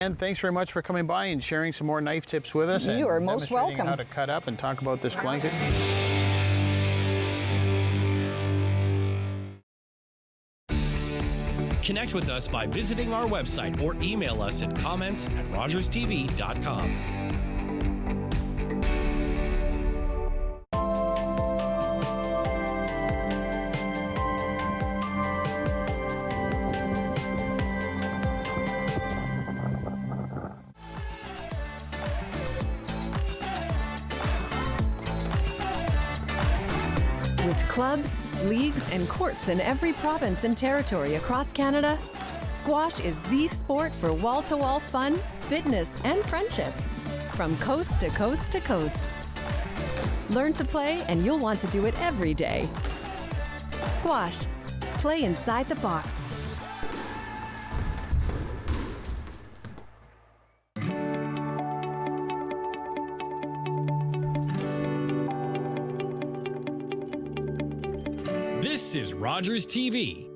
And thanks very much for coming by and sharing some more knife tips with us. You are most demonstrating welcome. how to cut up and talk about this blanket. Connect with us by visiting our website or email us at comments@rogerstv.com. With clubs, leagues, and courts in every province and territory across Canada, squash is the sport for wall-to-wall fun, fitness, and friendship. From coast to coast to coast. Learn to play and you'll want to do it every day. Squash. Play inside the box. This is Rogers TV.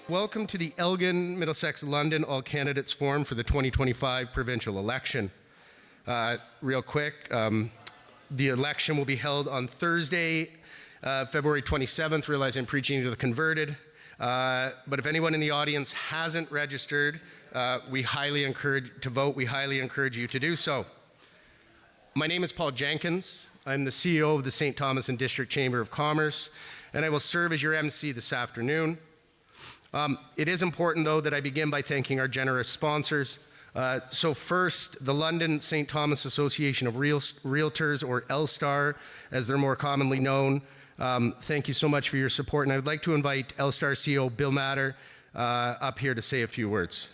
Welcome to the Elgin Middlesex London All Candidates Forum for the 2025 provincial election. Real quick, the election will be held on Thursday, February 27th. Realize I'm preaching to the converted. But if anyone in the audience hasn't registered, we highly encourage to vote. We highly encourage you to do so. My name is Paul Jenkins. I'm the CEO of the St. Thomas and District Chamber of Commerce, and I will serve as your MC this afternoon. It is important, though, that I begin by thanking our generous sponsors. So first, the London St. Thomas Association of Realtors, or LSTAR, as they're more commonly known. Thank you so much for your support, and I would like to invite LSTAR CEO Bill Matter up here to say a few words.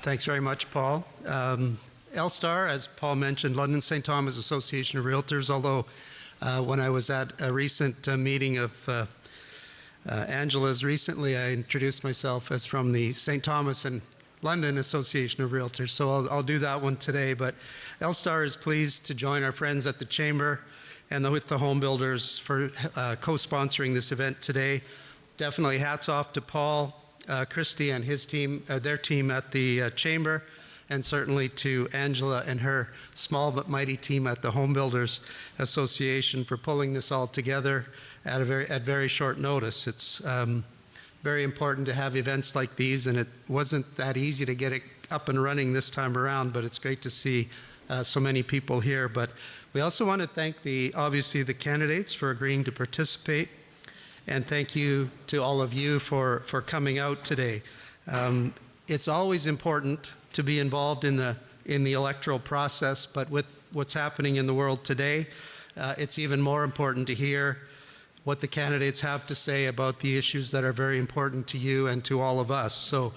Thanks very much, Paul. LSTAR, as Paul mentioned, London St. Thomas Association of Realtors, although when I was at a recent meeting of Angela's recently, I introduced myself as from the St. Thomas and London Association of Realtors, so I'll do that one today. But LSTAR is pleased to join our friends at the Chamber and with the home builders for co-sponsoring this event today. Definitely hats off to Paul, Christy and his team, their team at the Chamber, and certainly to Angela and her small but mighty team at the Home Builders Association for pulling this all together at very short notice. It's very important to have events like these, and it wasn't that easy to get it up and running this time around, but it's great to see so many people here. But we also want to thank obviously the candidates for agreeing to participate. And thank you to all of you for coming out today. It's always important to be involved in the electoral process, but with what's happening in the world today, it's even more important to hear what the candidates have to say about the issues that are very important to you and to all of us. So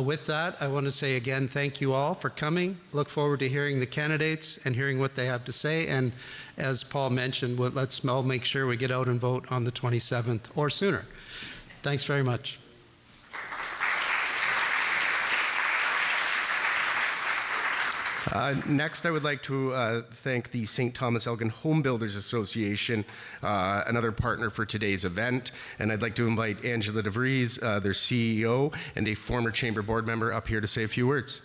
with that, I want to say again, thank you all for coming. Look forward to hearing the candidates and hearing what they have to say. And as Paul mentioned, let's all make sure we get out and vote on the 27th or sooner. Thanks very much. Next, I would like to thank the St. Thomas Elgin Home Builders Association, another partner for today's event. And I'd like to invite Angela DeVries, their CEO, and a former Chamber board member up here to say a few words.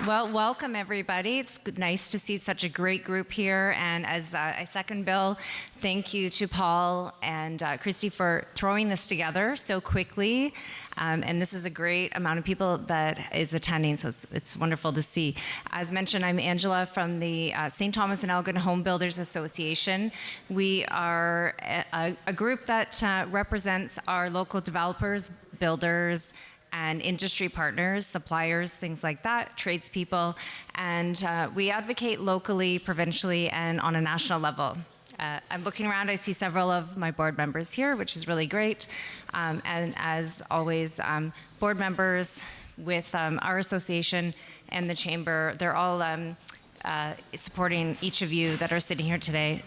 Well, welcome everybody. It's nice to see such a great group here. And as I second Bill, thank you to Paul and Christy for throwing this together so quickly. And this is a great amount of people that is attending, so it's wonderful to see. As mentioned, I'm Angela from the St. Thomas and Elgin Home Builders Association. We are a group that represents our local developers, builders, and industry partners, suppliers, things like that, tradespeople, and we advocate locally, provincially, and on a national level. I'm looking around, I see several of my board members here, which is really great. And as always, board members with our association and the Chamber, they're all supporting each of you that are sitting here today,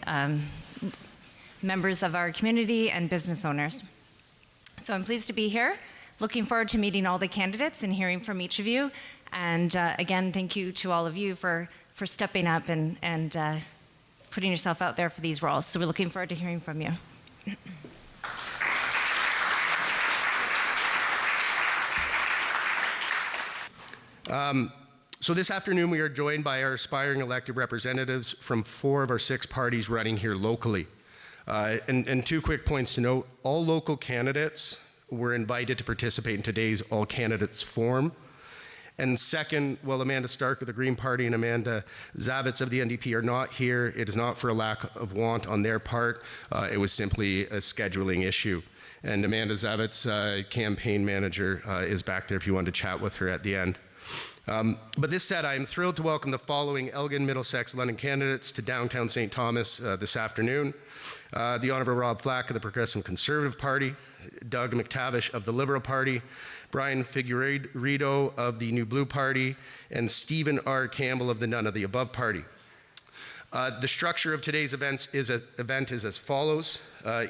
members of our community and business owners. So I'm pleased to be here. Looking forward to meeting all the candidates and hearing from each of you. And again, thank you to all of you for stepping up and putting yourself out there for these roles. So we're looking forward to hearing from you. So this afternoon we are joined by our aspiring elected representatives from 4 of our 6 parties running here locally. And 2 quick points to note: all local candidates were invited to participate in today's All Candidates Forum. And second, while Amanda Stark of the Green Party and Amanda Zavitz of the NDP are not here, it is not for a lack of want on their part. It was simply a scheduling issue. And Amanda Zavitz, campaign manager, is back there if you want to chat with her at the end. But this said, I am thrilled to welcome the following Elgin Middlesex London candidates to downtown St. Thomas this afternoon. The Honourable Rob Flack of the Progressive Conservative Party, Doug McTavish of the Liberal Party, Brian Figueiredo of the New Blue Party, and Stephen R. Campbell of the None of the Above Party. The structure of today's event is as follows.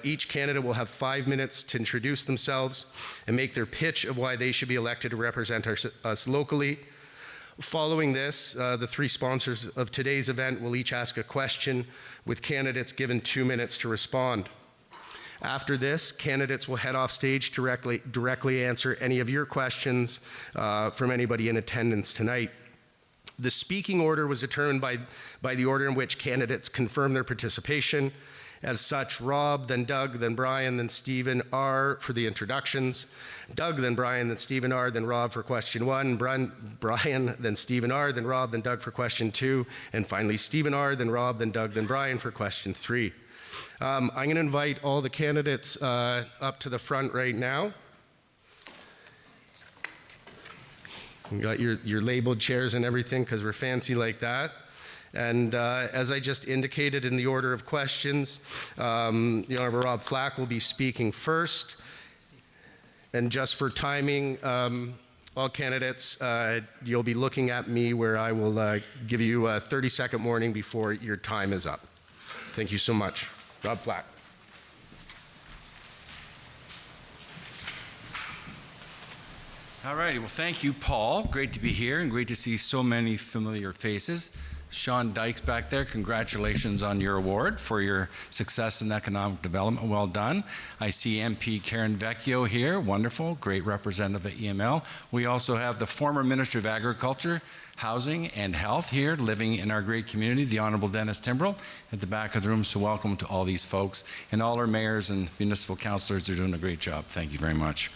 Each candidate will have 5 minutes to introduce themselves and make their pitch of why they should be elected to represent us locally. Following this, the 3 sponsors of today's event will each ask a question, with candidates given 2 minutes to respond. After this, candidates will head off stage to directly answer any of your questions from anybody in attendance tonight. The speaking order was determined by the order in which candidates confirm their participation. As such, Rob, then Doug, then Brian, then Stephen R. for the introductions. Doug, then Brian, then Stephen R., then Rob for question 1. Brian, then Stephen R., then Rob, then Doug for question 2. And finally, Stephen R., then Rob, then Doug, then Brian for question 3. I'm going to invite all the candidates up to the front right now. You got your labeled chairs and everything because we're fancy like that. And as I just indicated in the order of questions, the Honourable Rob Flack will be speaking first. And just for timing, all candidates, you'll be looking at me where I will give you a 30-second warning before your time is up. Thank you so much. Rob Flack. All righty, well, thank you, Paul. Great to be here and great to see so many familiar faces. Sean Dykes back there, congratulations on your award for your success in economic development. Well done. I see MP Karen Vecchio here, wonderful, great representative at EML. We also have the former Minister of Agriculture, Housing and Health here, living in our great community, the Honourable Dennis Timbrell at the back of the room. So welcome to all these folks. And all our mayors and municipal councillors are doing a great job. Thank you very much.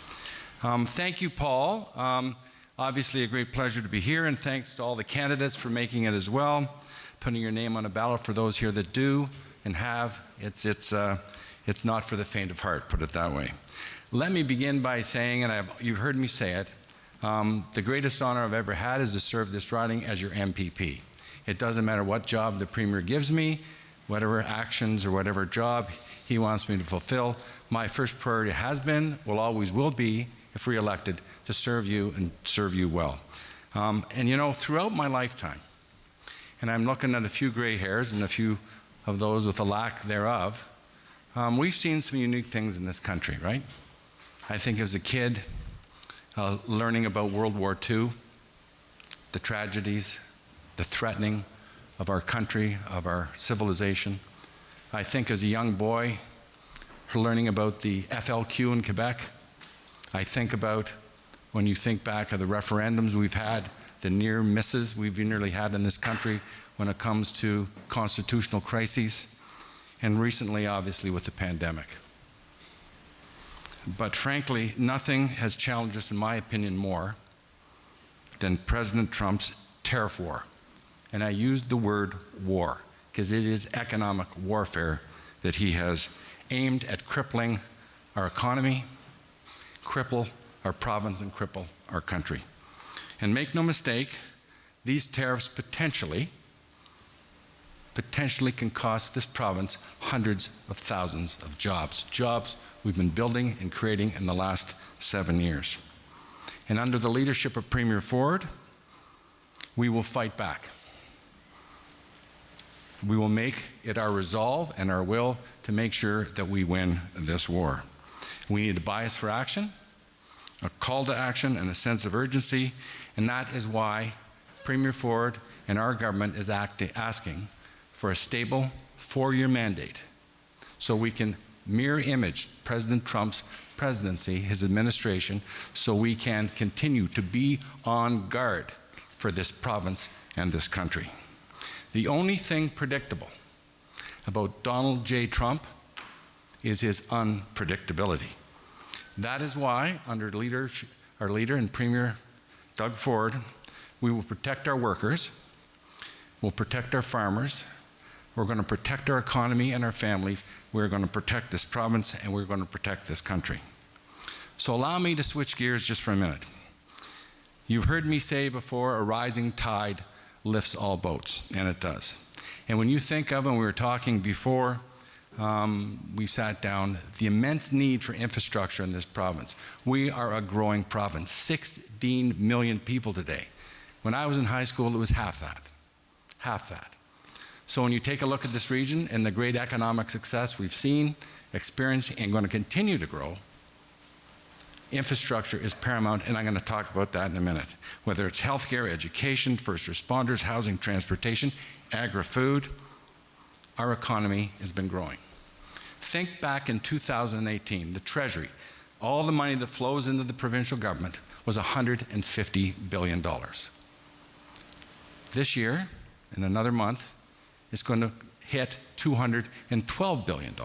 Thank you, Paul. Obviously a great pleasure to be here, and thanks to all the candidates for making it as well. Putting your name on a ballot for those here that do and have, it's not for the faint of heart, put it that way. Let me begin by saying, and you've heard me say it, the greatest honor I've ever had is to serve this riding as your MPP. It doesn't matter what job the Premier gives me, whatever actions or whatever job he wants me to fulfill. My first priority has been, will always will be, if re-elected, to serve you and serve you well. And you know, throughout my lifetime, and I'm looking at a few gray hairs and a few of those with a lack thereof, we've seen some unique things in this country, right? I think as a kid, learning about World War II, the tragedies, the threatening of our country, of our civilization. I think as a young boy, learning about the FLQ in Quebec. I think about when you think back of the referendums we've had, the near misses we've nearly had in this country when it comes to constitutional crises, and recently, obviously, with the pandemic. But frankly, nothing has challenged us, in my opinion, more than President Trump's tariff war. And I used the word war because it is economic warfare that he has aimed at crippling our economy, cripple our province, and cripple our country. And make no mistake, these tariffs potentially can cost this province hundreds of thousands of jobs we've been building and creating in the last 7 years. And under the leadership of Premier Ford, we will fight back. We will make it our resolve and our will to make sure that we win this war. We need a bias for action, a call to action, and a sense of urgency. And that is why Premier Ford and our government is asking for a stable 4-year mandate so we can mirror image President Trump's presidency, his administration, so we can continue to be on guard for this province and this country. The only thing predictable about Donald J. Trump is his unpredictability. That is why, under our leader and Premier Doug Ford, we will protect our workers, we'll protect our farmers, we're going to protect our economy and our families, we're going to protect this province, and we're going to protect this country. So allow me to switch gears just for a minute. You've heard me say before, a rising tide lifts all boats, and it does. And when you think of, and we were talking before we sat down, the immense need for infrastructure in this province. We are a growing province, 16 million people today. When I was in high school, it was half that. So when you take a look at this region and the great economic success we've seen, experienced, and going to continue to grow, infrastructure is paramount, and I'm going to talk about that in a minute. Whether it's healthcare, education, first responders, housing, transportation, agri-food, our economy has been growing. Think back in 2018, the Treasury, all the money that flows into the provincial government was $150 billion. This year, in another month, it's going to hit $212 billion.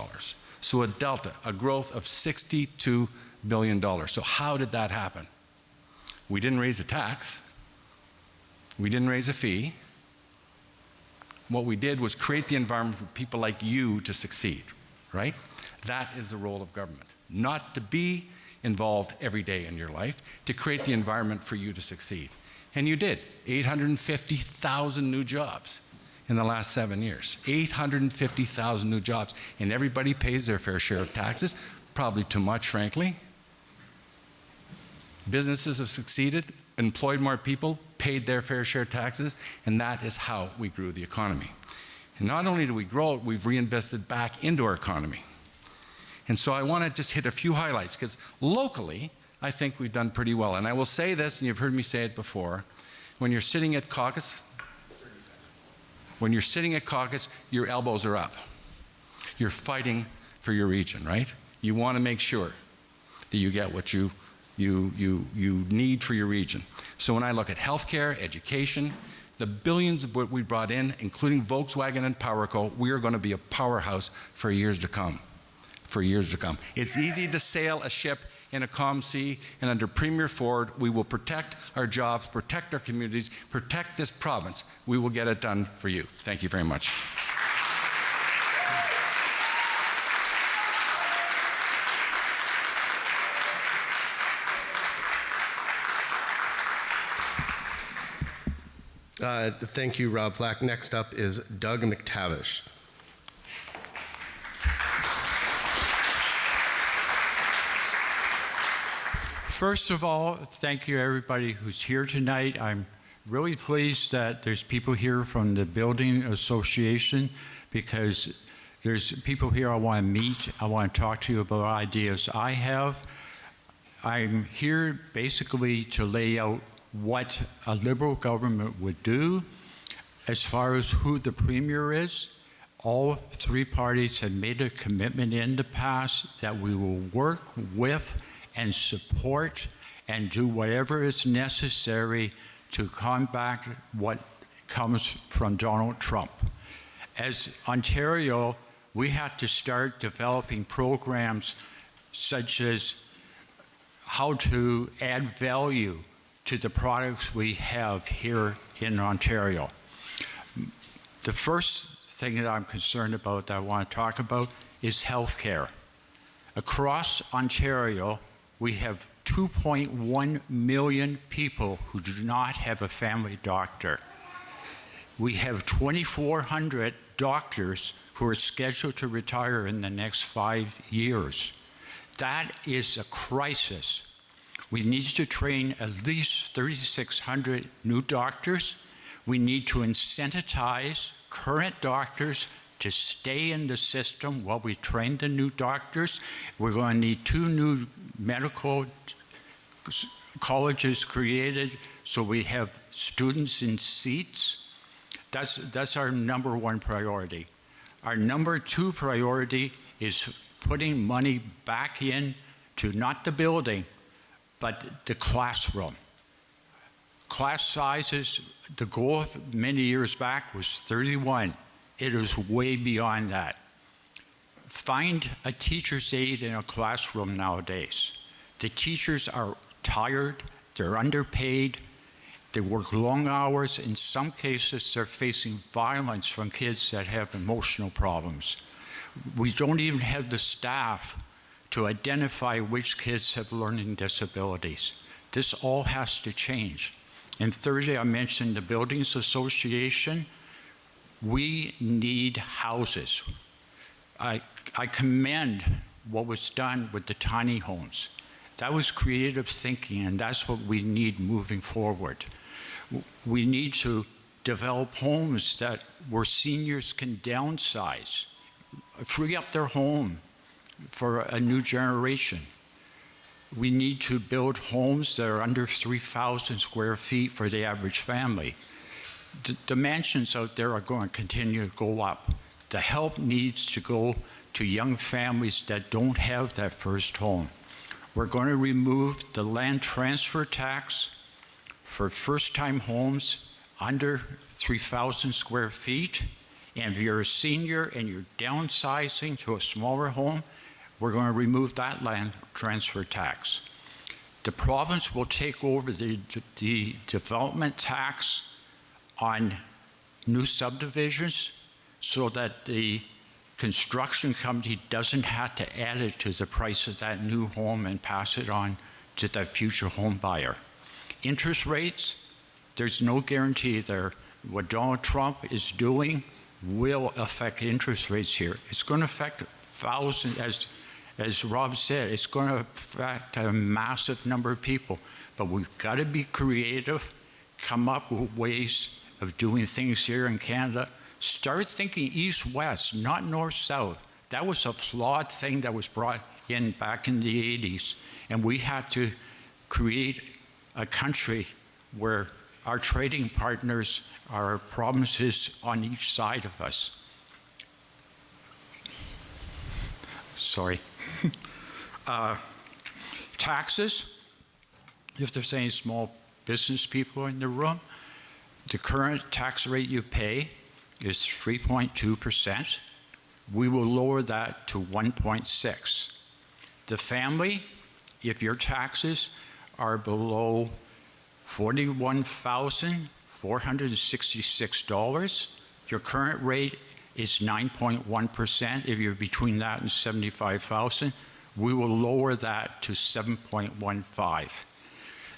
So a delta, a growth of $62 billion. So how did that happen? We didn't raise a tax. We didn't raise a fee. What we did was create the environment for people like you to succeed, right? That is the role of government. Not to be involved every day in your life, to create the environment for you to succeed. And you did. 850,000 new jobs in the last 7 years. 850,000 new jobs. And everybody pays their fair share of taxes, probably too much, frankly. Businesses have succeeded, employed more people, paid their fair share of taxes, and that is how we grew the economy. And not only do we grow it, we've reinvested back into our economy. And so I want to just hit a few highlights, because locally, I think we've done pretty well. And I will say this, and you've heard me say it before, when you're sitting at caucus, your elbows are up. You're fighting for your region, right? You want to make sure that you get what you need for your region. So when I look at healthcare, education, the billions of what we brought in, including Volkswagen and PowerCo, we are going to be a powerhouse for years to come. It's easy to sail a ship in a calm sea, and under Premier Ford, we will protect our jobs, protect our communities, protect this province. We will get it done for you. Thank you very much. Thank you, Rob Flack. Next up is Doug McTavish. First of all, thank you everybody who's here tonight. I'm really pleased that there's people here from the Building Association, because there's people here I want to meet. I want to talk to you about ideas I have. I'm here basically to lay out what a Liberal government would do. As far as who the Premier is, all three parties have made a commitment in the past that we will work with and support and do whatever is necessary to combat what comes from Donald Trump. As Ontario, we had to start developing programs such as how to add value to the products we have here in Ontario. The first thing that I'm concerned about, that I want to talk about, is healthcare. Across Ontario, we have 2.1 million people who do not have a family doctor. We have 2,400 doctors who are scheduled to retire in the next 5 years. That is a crisis. We need to train at least 3,600 new doctors. We need to incentivize current doctors to stay in the system while we train the new doctors. We're going to need 2 new medical colleges created so we have students in seats. That's our number one priority. Our number two priority is putting money back in to not the building, but the classroom. Class sizes, the goal many years back was 31. It is way beyond that. Find a teacher's aide in a classroom nowadays. The teachers are tired, they're underpaid, they work long hours. In some cases, they're facing violence from kids that have emotional problems. We don't even have the staff to identify which kids have learning disabilities. This all has to change. And thirdly, I mentioned the Buildings Association. We need houses. I commend what was done with the tiny homes. That was creative thinking, and that's what we need moving forward. We need to develop homes where seniors can downsize, free up their home for a new generation. We need to build homes that are under 3,000 square feet for the average family. The mansions out there are going to continue to go up. The help needs to go to young families that don't have that first home. We're going to remove the land transfer tax for first-time homes under 3,000 square feet. And if you're a senior and you're downsizing to a smaller home, we're going to remove that land transfer tax. The province will take over the development tax on new subdivisions so that the construction company doesn't have to add it to the price of that new home and pass it on to that future home buyer. Interest rates, there's no guarantee there. What Donald Trump is doing will affect interest rates here. It's going to affect thousands, as Rob said, it's going to affect a massive number of people. But we've got to be creative, come up with ways of doing things here in Canada. Start thinking east-west, not north-south. That was a flawed thing that was brought in back in the 80s. And we had to create a country where our trading partners are provinces on each side of us. Sorry. Taxes, if there's any small business people in the room, the current tax rate you pay is 3.2%. We will lower that to 1.6%. The family, if your taxes are below $41,466, your current rate is 9.1%. If you're between that and 75,000, we will lower that to 7.15.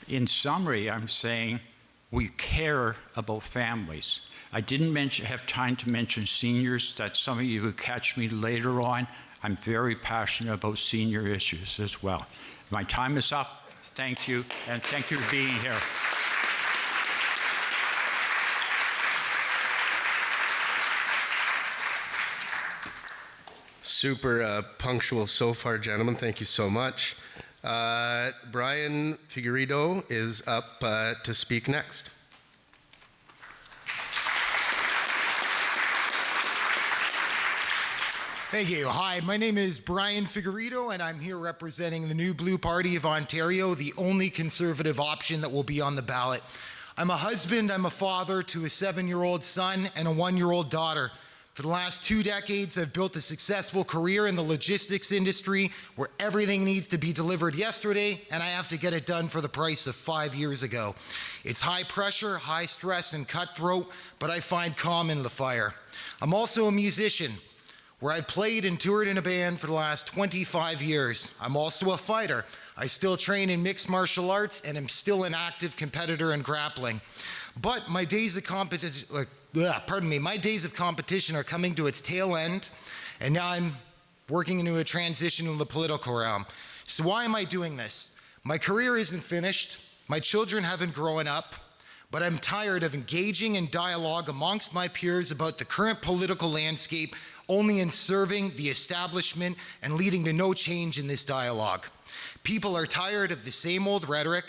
In summary, I'm saying we care about families. I didn't have time to mention seniors. That some of you who catch me later on, I'm very passionate about senior issues as well. My time is up. Thank you, and thank you for being here. Super punctual so far, gentlemen. Thank you so much. Brian Figueredo is up to speak next. Thank you. Hi, my name is Brian Figueredo, and I'm here representing the New Blue Party of Ontario, the only conservative option that will be on the ballot. I'm a husband, I'm a father to a 7-year-old son and a 1-year-old daughter. For the last 2 decades, I've built a successful career in the logistics industry where everything needs to be delivered yesterday, and I have to get it done for the price of 5 years ago. It's high pressure, high stress, and cutthroat, but I find calm in the fire. I'm also a musician, where I've played and toured in a band for the last 25 years. I'm also a fighter. I still train in mixed martial arts and am still an active competitor in grappling. But my days of competition, my days of competition are coming to its tail end, and now I'm working into a transition in the political realm. So why am I doing this? My career isn't finished. My children haven't grown up. But I'm tired of engaging in dialogue amongst my peers about the current political landscape only in serving the establishment and leading to no change in this dialogue. People are tired of the same old rhetoric.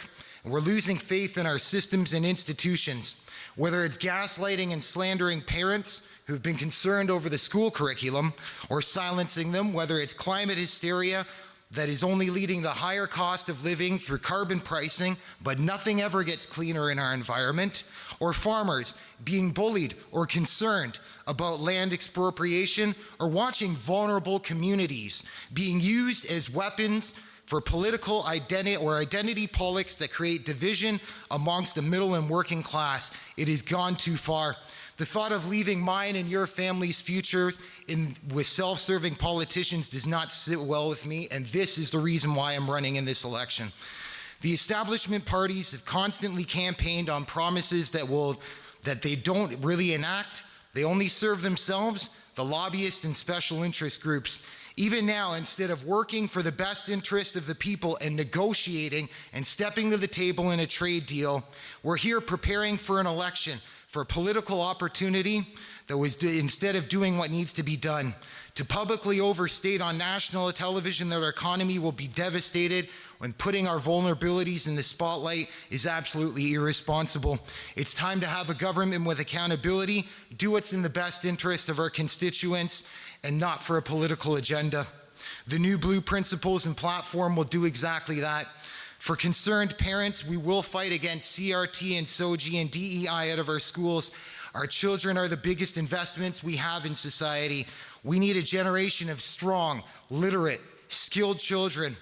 We're losing faith in our systems and institutions, whether it's gaslighting and slandering parents who've been concerned over the school curriculum or silencing them, whether it's climate hysteria that is only leading to higher cost of living through carbon pricing, but nothing ever gets cleaner in our environment, or farmers being bullied or concerned about land expropriation, or watching vulnerable communities being used as weapons for political identity or identity politics that create division amongst the middle and working class. It has gone too far. The thought of leaving mine and your family's futures with self-serving politicians does not sit well with me, and this is the reason why I'm running in this election. The establishment parties have constantly campaigned on promises that they don't really enact. They only serve themselves, the lobbyists, and special interest groups. Even now, instead of working for the best interest of the people and negotiating and stepping to the table in a trade deal, we're here preparing for an election, for political opportunity that was instead of doing what needs to be done. To publicly overstate on national television that our economy will be devastated when putting our vulnerabilities in the spotlight is absolutely irresponsible. It's time to have a government with accountability, do what's in the best interest of our constituents, and not for a political agenda. The new Blue principles and platform will do exactly that. For concerned parents, we will fight against CRT and SOGI and DEI out of our schools. Our children are the biggest investments we have in society. We need a generation of strong, literate, skilled children,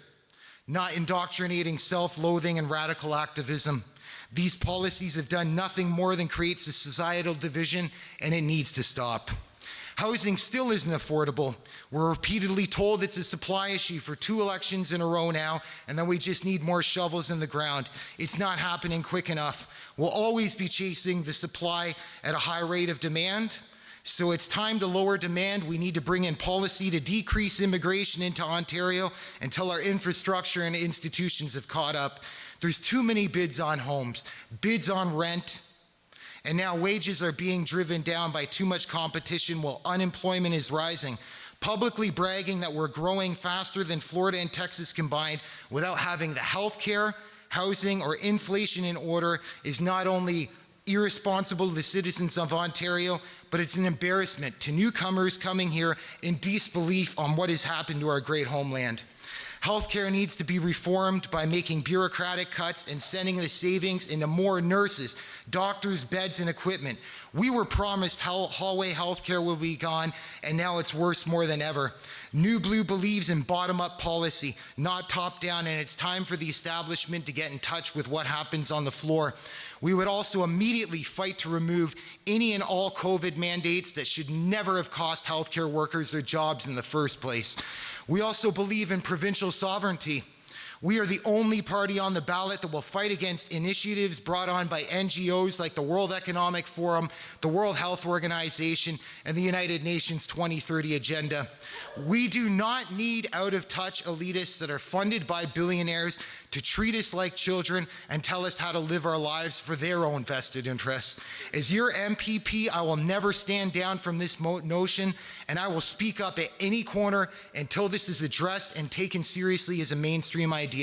not indoctrinating self-loathing and radical activism. These policies have done nothing more than create a societal division, and it needs to stop. Housing still isn't affordable. We're repeatedly told it's a supply issue for 2 elections in a row now, and then we just need more shovels in the ground. It's not happening quick enough. We'll always be chasing the supply at a high rate of demand. So it's time to lower demand. We need to bring in policy to decrease immigration into Ontario until our infrastructure and institutions have caught up. There's too many bids on homes, bids on rent, and now wages are being driven down by too much competition while unemployment is rising. Publicly bragging that we're growing faster than Florida and Texas combined without having the health care, housing, or inflation in order is not only irresponsible to the citizens of Ontario, but it's an embarrassment to newcomers coming here in disbelief on what has happened to our great homeland. Healthcare needs to be reformed by making bureaucratic cuts and sending the savings into more nurses, doctors, beds, and equipment. We were promised hallway healthcare will be gone, and now it's worse more than ever. New Blue believes in bottom-up policy, not top-down, and it's time for the establishment to get in touch with what happens on the floor. We would also immediately fight to remove any and all COVID mandates that should never have cost healthcare workers their jobs in the first place. We also believe in provincial sovereignty. We are the only party on the ballot that will fight against initiatives brought on by NGOs like the World Economic Forum, the World Health Organization, and the United Nations 2030 Agenda. We do not need out-of-touch elitists that are funded by billionaires to treat us like children and tell us how to live our lives for their own vested interests. As your MPP, I will never stand down from this notion, and I will speak up at any corner until this is addressed and taken seriously as a mainstream idea.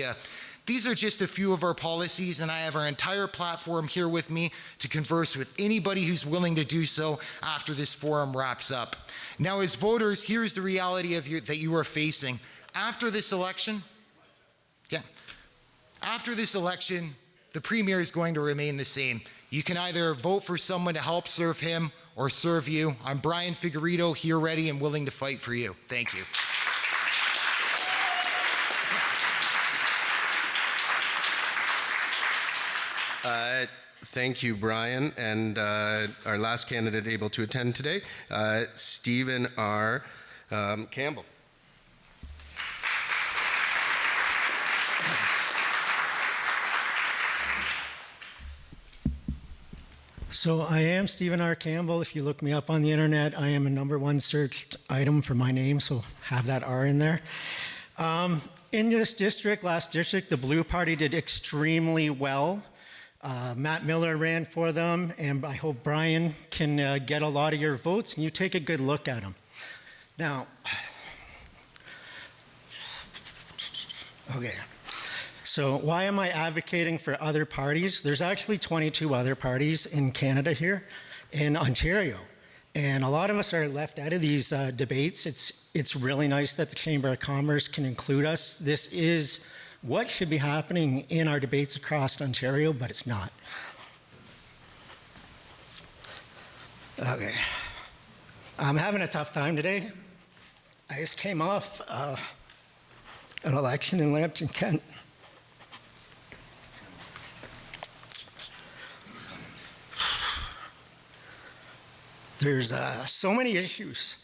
These are just a few of our policies, and I have our entire platform here with me to converse with anybody who's willing to do so after this forum wraps up. Now, as voters, here's the reality that you are facing. After this election, the Premier is going to remain the same. You can either vote for someone to help serve him or serve you. I'm Brian Figueredo, here ready and willing to fight for you. Thank you. Thank you, Brian. And our last candidate able to attend today, Stephen R. Campbell. So I am Stephen R. Campbell. If you look me up on the internet, I am a #1 searched item for my name, so have that R in there. In this district, last district, the Blue Party did extremely well. Matt Miller ran for them, and I hope Brian can get a lot of your votes, and you take a good look at them. Now, okay. So why am I advocating for other parties? There's actually 22 other parties in Canada here, in Ontario. And a lot of us are left out of these debates. It's really nice that the Chamber of Commerce can include us. This is what should be happening in our debates across Ontario, but it's not. Okay. I'm having a tough time today. I just came off an election in Lambton, Kent. There's so many issues.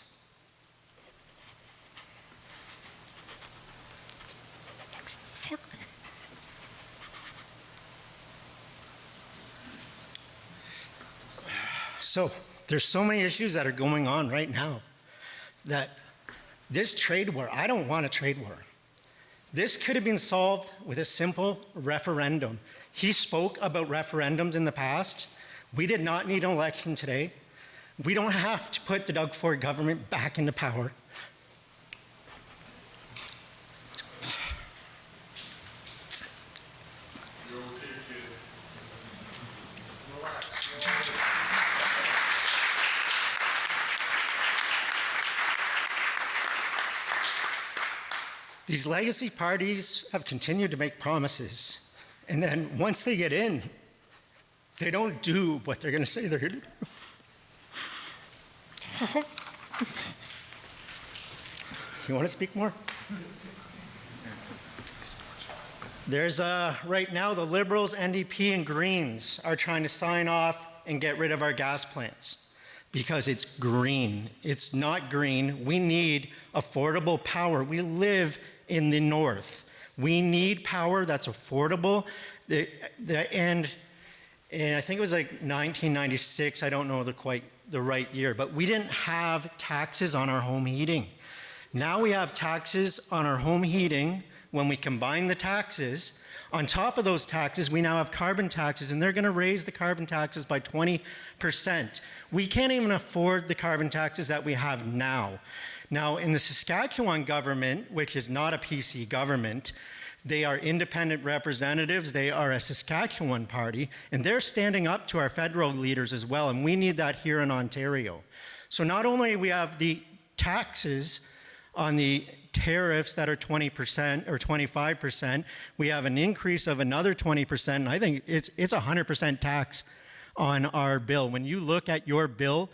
So there's so many issues that are going on right now that this trade war, I don't want a trade war. This could have been solved with a simple referendum. He spoke about referendums in the past. We did not need an election today. We don't have to put the Doug Ford government back into power. These legacy parties have continued to make promises, and then once they get in, they don't do what they're going to say they're going to do. Do you want to speak more? There's right now the Liberals, NDP, and Greens are trying to sign off and get rid of our gas plants because it's green. It's not green. We need affordable power. We live in the north. We need power that's affordable. And I think it was like 1996, I don't know the right year, but we didn't have taxes on our home heating. Now we have taxes on our home heating. When we combine the taxes, on top of those taxes, we now have carbon taxes, and they're going to raise the carbon taxes by 20%. We can't even afford the carbon taxes that we have now. Now, in the Saskatchewan government, which is not a PC government, they are independent representatives. They are a Saskatchewan party, and they're standing up to our federal leaders as well, and we need that here in Ontario. So not only do we have the taxes on the tariffs that are 20% or 25%, we have an increase of another 20%, and I think it's 100% tax on our bill. When you look at your bill,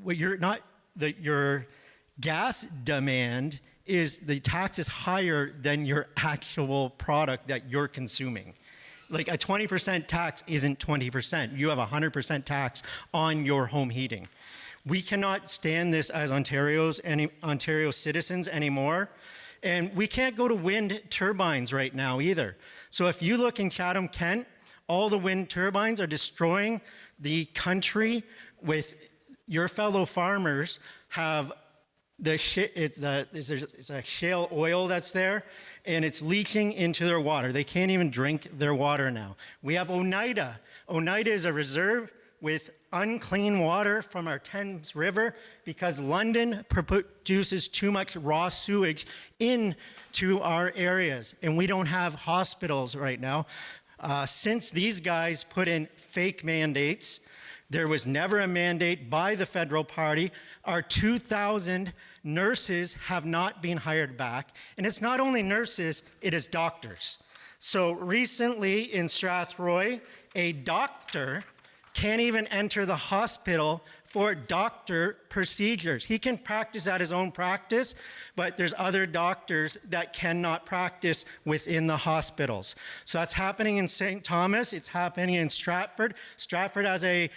your gas demand is the tax is higher than your actual product that you're consuming. Like a 20% tax isn't 20%. You have 100% tax on your home heating. We cannot stand this as Ontario citizens anymore. And we can't go to wind turbines right now either. So if you look in Chatham, Kent, all the wind turbines are destroying the country. With your fellow farmers have it's a shale oil that's there, and it's leaching into their water. They can't even drink their water now. We have Oneida. Oneida is a reserve with unclean water from our Thames River because London produces too much raw sewage into our areas, and we don't have hospitals right now. Since these guys put in fake mandates, there was never a mandate by the federal party. Our 2,000 nurses have not been hired back. And it's not only nurses, it is doctors. So recently in Strathroy, a doctor can't even enter the hospital for doctor procedures. He can practice at his own practice, but there's other doctors that cannot practice within the hospitals. So that's happening in St. Thomas. It's happening in Stratford. Stratford has a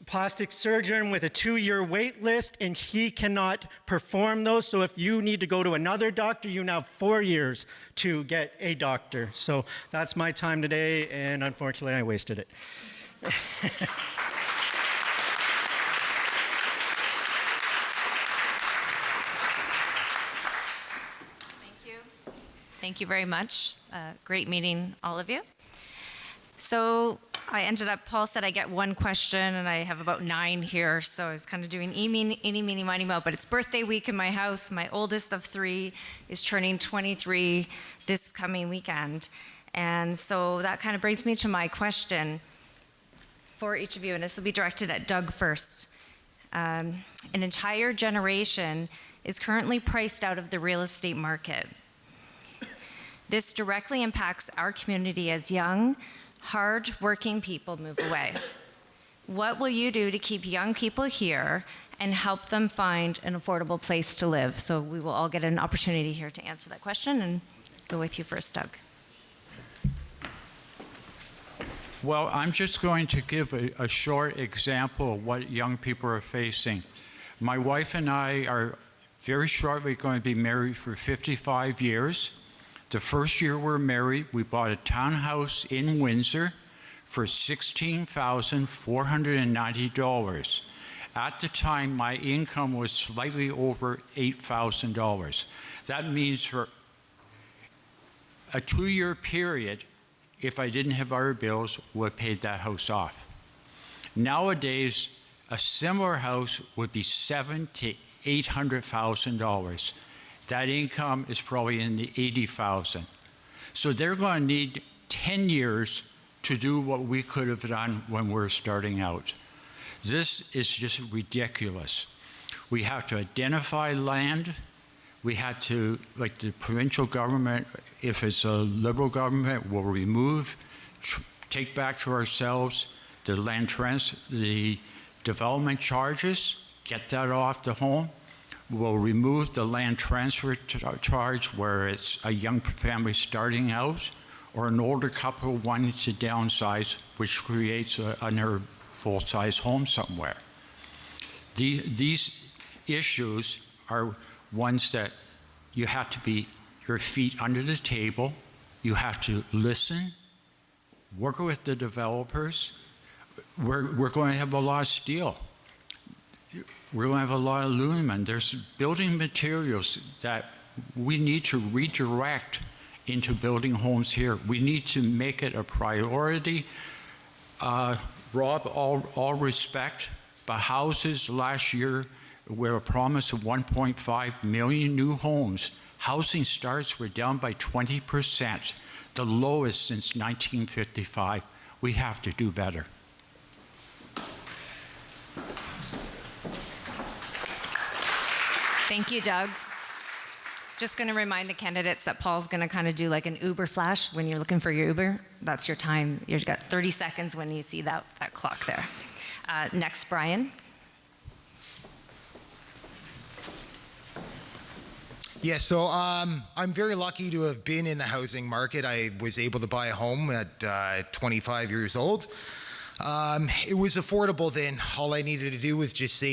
plastic surgeon with a 2-year wait list, and he cannot perform those. So if you need to go to another doctor, you now have 4 years to get a doctor. So that's my time today, and unfortunately, I wasted it. Thank you very much. Great meeting, all of you. So I ended up, Paul said I get one question, and I have about 9 here, so I was kind of doing eeny, meeny, miny, mo. But it's birthday week in my house. My oldest of 3 is turning 23 this coming weekend. And so that kind of brings me to my question for each of you, and this will be directed at Doug first. An entire generation is currently priced out of the real estate market. This directly impacts our community as young, hard-working people move away. What will you do to keep young people here and help them find an affordable place to live? So we will all get an opportunity here to answer that question, and go with you first, Doug. Well, I'm just going to give a short example of what young people are facing. My wife and I are very shortly going to be married for 55 years. The first year we're married, we bought a townhouse in Windsor for $16,490. At the time, my income was slightly over $8,000. That means for a 2-year period, if I didn't have our bills, we would have paid that house off. Nowadays, a similar house would be $700,000 to $800,000. That income is probably in the $80,000. So they're going to need 10 years to do what we could have done when we're starting out. This is just ridiculous. We have to identify land. We had to, like the provincial government, if it's a liberal government, will remove, take back to ourselves the the development charges, get that off the home. We'll remove the land transfer charge where it's a young family starting out or an older couple wanting to downsize, which creates another full-size home somewhere. These issues are ones that you have to be your feet under the table. You have to listen, work with the developers. We're going to have a lot of steel. We're going to have a lot of aluminum. There's building materials that we need to redirect into building homes here. We need to make it a priority. Rob, all respect, but houses last year were a promise of 1.5 million new homes. Housing starts were down by 20%, the lowest since 1955. We have to do better. Thank you, Doug. Just going to remind the candidates that Paul's going to kind of do like an Uber flash when you're looking for your Uber. That's your time. You've got 30 seconds when you see that clock there. Next, Brian. Yeah, so I'm very lucky to have been in the housing market. I was able to buy a home at 25 years old. It was affordable then. All I needed to do was just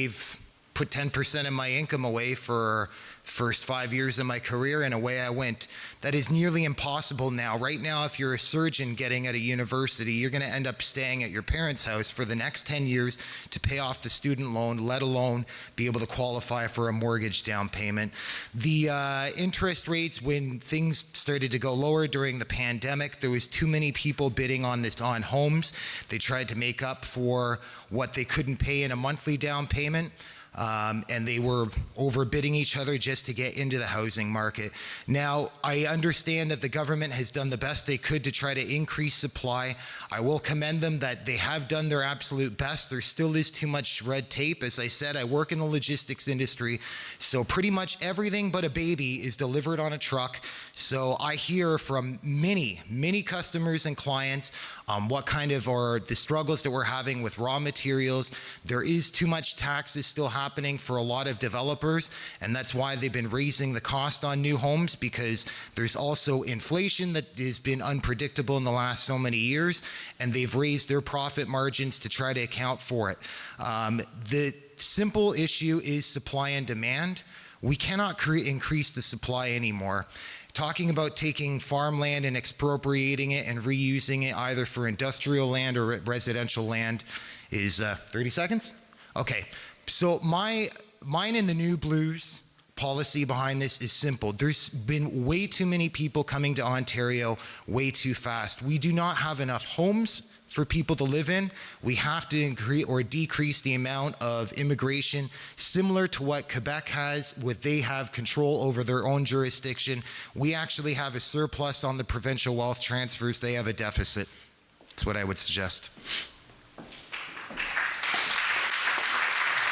put 10% of my income away for first 5 years of my career, and away I went. That is nearly impossible now. Right now, if you're a surgeon getting at a university, you're going to end up staying at your parents' house for the next 10 years to pay off the student loan, let alone be able to qualify for a mortgage down payment. The interest rates, when things started to go lower during the pandemic, there was too many people bidding on homes. They tried to make up for what they couldn't pay in a monthly down payment. And they were overbidding each other just to get into the housing market. Now, I understand that the government has done the best they could to try to increase supply. I will commend them that they have done their absolute best. There still is too much red tape. As I said, I work in the logistics industry, so pretty much everything but a baby is delivered on a truck. So I hear from many customers and clients what kind of are the struggles that we're having with raw materials. There is too much taxes still happening for a lot of developers, and that's why they've been raising the cost on new homes, because there's also inflation that has been unpredictable in the last so many years, and they've raised their profit margins to try to account for it. The simple issue is supply and demand. We cannot increase the supply anymore. Talking about taking farmland and expropriating it and reusing it either for industrial land or residential land is 30 seconds? Okay, so mine and the New Blues policy behind this is simple. There's been way too many people coming to Ontario way too fast. We do not have enough homes for people to live in, we have to increase or decrease the amount of immigration, similar to what Quebec has, where they have control over their own jurisdiction. We actually have a surplus on the provincial wealth transfers. They have a deficit. That's what I would suggest.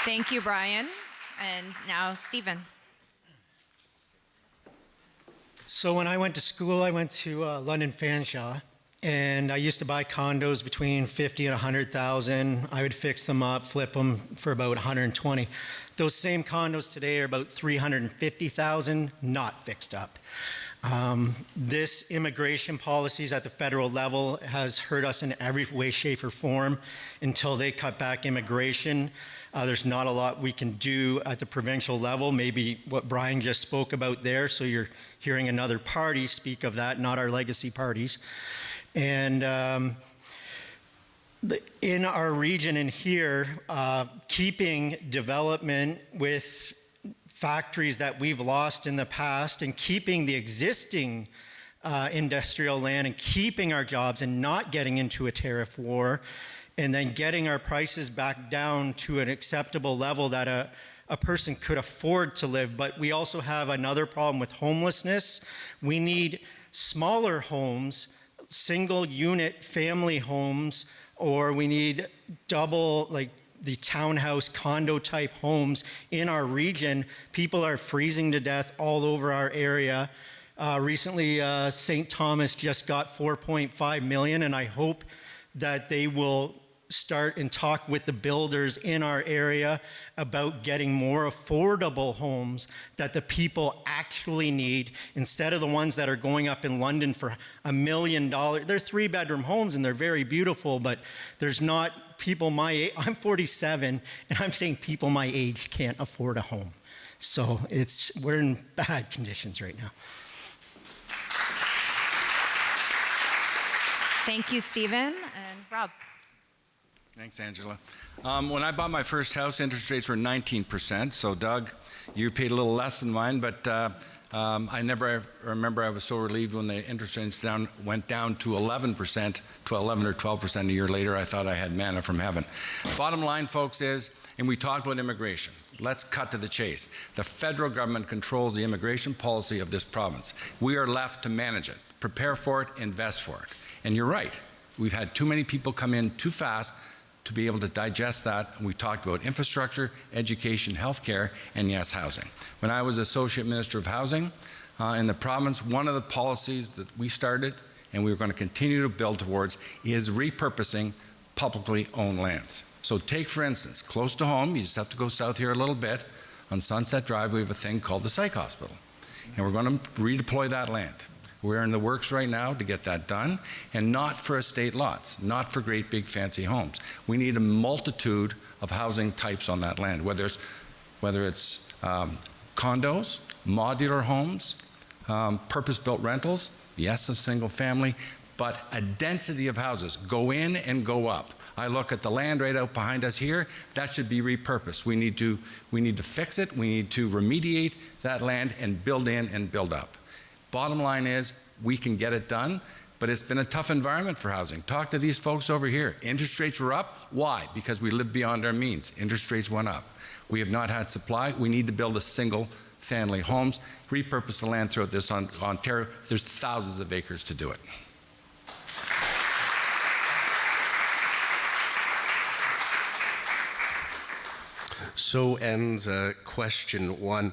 Thank you, Brian. And now, Stephen. So when I went to school, I went to London Fanshawe, and I used to buy condos between 50 and 100,000. I would fix them up, flip them for about 120. Those same condos today are about 350,000, not fixed up. This immigration policies at the federal level has hurt us in every way, shape, or form. Until they cut back immigration, there's not a lot we can do at the provincial level. Maybe what Brian just spoke about there, so you're hearing another party speak of that, not our legacy parties. And in our region in here, keeping development with factories that we've lost in the past and keeping the existing industrial land and keeping our jobs and not getting into a tariff war, and then getting our prices back down to an acceptable level that a person could afford to live. But we also have another problem with homelessness. We need smaller homes, single unit family homes, or we need double, like the townhouse condo type homes in our region. People are freezing to death all over our area. Recently, St. Thomas just got $4.5 million, and I hope that they will start and talk with the builders in our area about getting more affordable homes that the people actually need, instead of the ones that are going up in London for $1 million. They're 3-bedroom homes and they're very beautiful, but there's not people my age. I'm 47 and I'm saying people my age can't afford a home. So we're in bad conditions right now. Thank you, Stephen. And Rob. Thanks, Angela. When I bought my first house, interest rates were 19%. So, Doug, you paid a little less than mine, but I never remember I was so relieved when the interest rates went down to 11%, to 11 or 12% a year later. I thought I had manna from heaven. Bottom line, folks, is, and we talked about immigration. Let's cut to the chase. The federal government controls the immigration policy of this province. We are left to manage it, prepare for it, invest for it. And you're right. We've had too many people come in too fast to be able to digest that. And we talked about infrastructure, education, healthcare, and yes, housing. When I was Associate Minister of Housing in the province, one of the policies that we started and we're going to continue to build towards is repurposing publicly owned lands. So take, for instance, close to home, you just have to go south here a little bit, on Sunset Drive, we have a thing called the Psych Hospital. And we're going to redeploy that land. We're in the works right now to get that done, and not for estate lots, not for great big fancy homes. We need a multitude of housing types on that land, whether it's condos, modular homes, purpose-built rentals, yes, a single family, but a density of houses. Go in and go up. I look at the land right out behind us here, that should be repurposed. We need to fix it, we need to remediate that land and build in and build up. Bottom line is, we can get it done, but it's been a tough environment for housing. Talk to these folks over here. Interest rates were up. Why? Because we live beyond our means. Interest rates went up. We have not had supply. We need to build a single family homes, repurpose the land throughout this Ontario. There's thousands of acres to do it. So ends question one.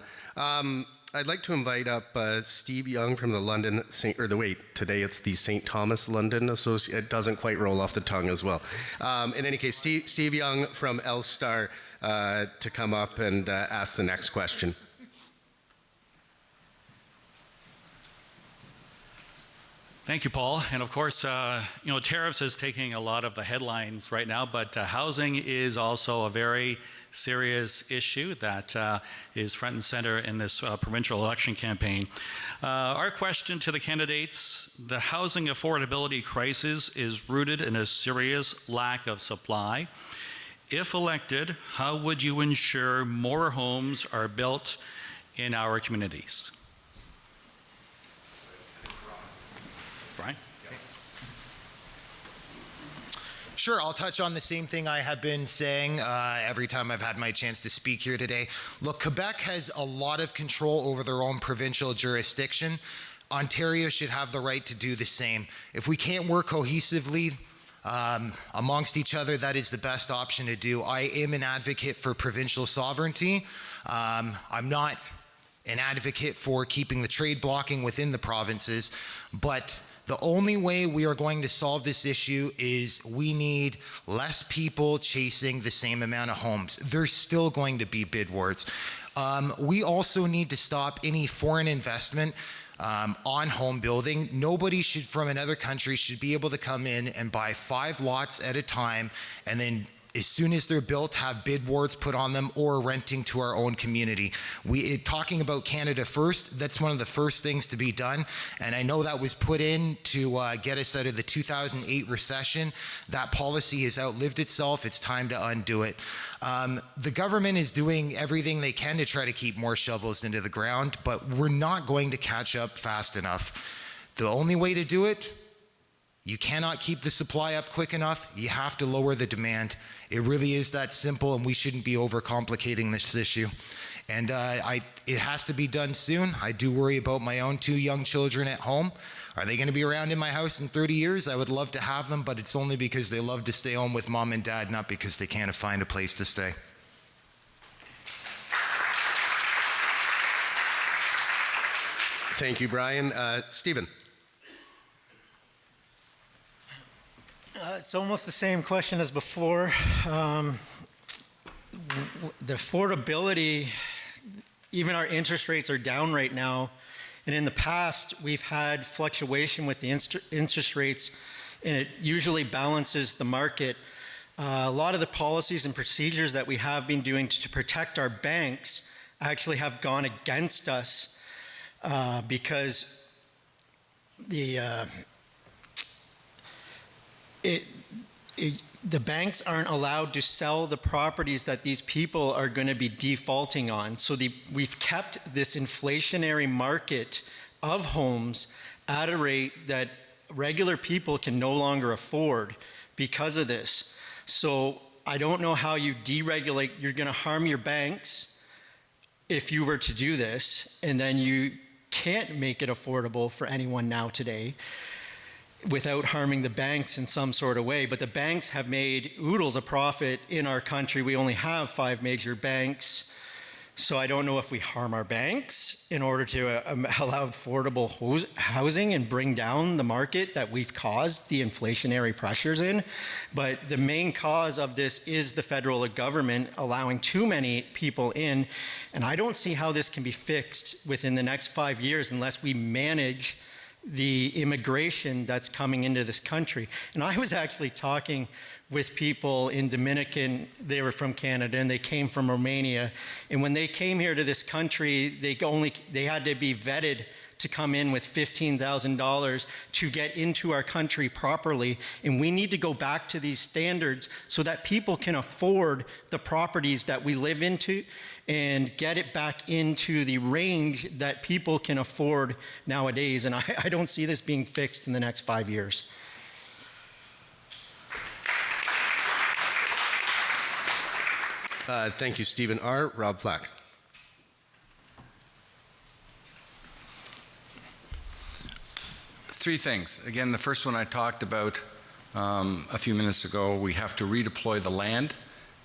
I'd like to invite up Steve Young from the London today it's the St. Thomas London Association. It doesn't quite roll off the tongue as well. In any case, Steve Young from Elstar to come up and ask the next question. Thank you, Paul. And of course, tariffs is taking a lot of the headlines right now, but housing is also a very serious issue that is front and center in this provincial election campaign. Our question to the candidates: the housing affordability crisis is rooted in a serious lack of supply. If elected, how would you ensure more homes are built in our communities? Brian? Sure, I'll touch on the same thing I have been saying every time I've had my chance to speak here today. Look, Quebec has a lot of control over their own provincial jurisdiction. Ontario should have the right to do the same. If we can't work cohesively amongst each other, that is the best option to do. I am an advocate for provincial sovereignty. I'm not an advocate for keeping the trade blocking within the provinces, but the only way we are going to solve this issue is we need less people chasing the same amount of homes. There's still going to be bid wars. We also need to stop any foreign investment on home building. Nobody from another country should be able to come in and buy 5 lots at a time, and then as soon as they're built, have bid wars put on them or renting to our own community. Talking about Canada First, that's one of the first things to be done. And I know that was put in to get us out of the 2008 recession. That policy has outlived itself. It's time to undo it. The government is doing everything they can to try to keep more shovels into the ground, but we're not going to catch up fast enough. The only way to do it, you cannot keep the supply up quick enough. You have to lower the demand. It really is that simple, and we shouldn't be overcomplicating this issue. And it has to be done soon. I do worry about my own 2 young children at home. Are they going to be around in my house in 30 years? I would love to have them, but it's only because they love to stay home with mom and dad, not because they can't find a place to stay. Thank you, Brian. Stephen. It's almost the same question as before. The affordability, even our interest rates are down right now. And in the past, we've had fluctuation with the interest rates, and it usually balances the market. A lot of the policies and procedures that we have been doing to protect our banks actually have gone against us because the banks aren't allowed to sell the properties that these people are going to be defaulting on. So we've kept this inflationary market of homes at a rate that regular people can no longer afford because of this. So I don't know how you deregulate. You're going to harm your banks if you were to do this, and then you can't make it affordable for anyone now today without harming the banks in some sort of way. But the banks have made oodles of profit in our country. We only have 5 major banks. So I don't know if we harm our banks in order to allow affordable housing and bring down the market that we've caused the inflationary pressures in. But the main cause of this is the federal government allowing too many people in. And I don't see how this can be fixed within the next 5 years unless we manage the immigration that's coming into this country. And I was actually talking with people in Dominican. They were from Canada and they came from Romania. And when they came here to this country, they had to be vetted to come in with $15,000 to get into our country properly. And we need to go back to these standards so that people can afford the properties that we live into and get it back into the range that people can afford nowadays. And I don't see this being fixed in the next 5 years. Thank you, Stephen R. Rob Flack. Three things. Again, the first one I talked about a few minutes ago. We have to redeploy the land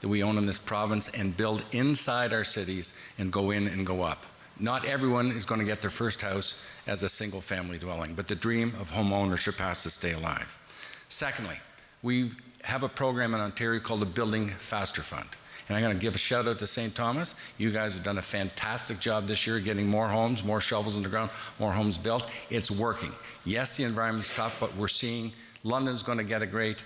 that we own in this province and build inside our cities and go in and go up. Not everyone is going to get their first house as a single family dwelling, but the dream of home ownership has to stay alive. Secondly, we have a program in Ontario called the Building Faster Fund. And I'm going to give a shout out to St. Thomas. You guys have done a fantastic job this year getting more homes, more shovels in the ground, more homes built. It's working. Yes, the environment's tough, but we're seeing London's going to get a great